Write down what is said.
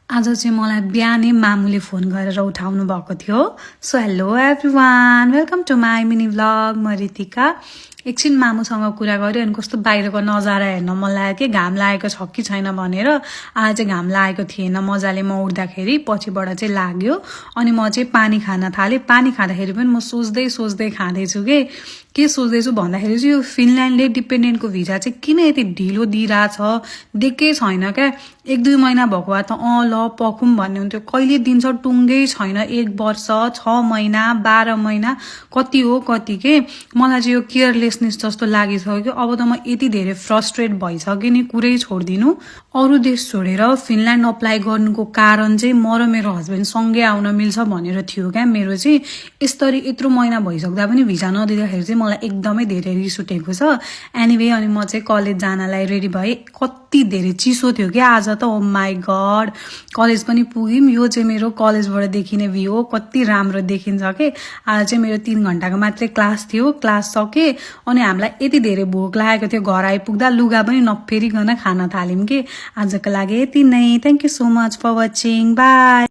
आज चाहिँ मलाई बिहानै मामुले फोन गरेर उठाउनु भएको थियो। So hello everyone, welcome to my mini vlog. म रितिका। एकछिन मामुसँग कुरा गऱ्यो अनि कस्तो बाहिरको नजारा हेर्न मन लाग्यो कि घाम लागेको छ कि छैन भनेर। आज चाहिँ घाम लागेको थिएन मजाले, म उठ्दाखेरि पछिबाट चाहिँ लाग्यो। अनि म चाहिँ पानी खान थालेँ। पानी खाँदाखेरि पनि म सोच्दै खाँदैछु के सोच्दैछु भन्दाखेरि चाहिँ यो फिनल्यान्डले डिपेन्डेन्टको भिजा चाहिँ किन यति ढिलो दिइरहेछ देखेकै छैन क्या। 1-2 महिना भएको भए त ल पखौँ भन्ने हुन्थ्यो। कहिले दिन्छ टुङ्गै छैन। 1 वर्ष, 6 महिना, 12 महिना, कति हो कति के। मलाई चाहिँ यो केयरलेसनेस जस्तो लागिसक्यो कि अब त म यति धेरै फ्रस्ट्रेट भइसकेँ नि, कुरै छोडिदिनु। अरू देश छोडेर फिनल्यान्ड अप्लाई गर्नुको कारण चाहिँ म र मेरो हस्बेन्ड सँगै आउन मिल्छ भनेर थियो क्या। मेरो चाहिँ यसरी यत्रो महिना भइसक्दा पनि भिजा नदिँदाखेरि चाहिँ मलाई एकदमै धेरै रिस उठेको छ। एनिवे अनि म चाहिँ कलेज जानलाई रेडी भएँ। कति धेरै चिसो थियो क्या आज त। ओ माई गड, कलेज पनि पुग्यौँ। यो चाहिँ मेरो कलेजबाट देखिने भ्यू हो। कति राम्रो देखिन्छ के। आज चाहिँ मेरो 3 घण्टाको मात्रै क्लास थियो। क्लास सके अनि हामीलाई यति धेरै भोक लागेको थियो। घर आइपुग्दा लुगा पनि नफेरिकन खान थाल्यौँ कि। आजको लागि यति नै। Thank you so much for watching. By.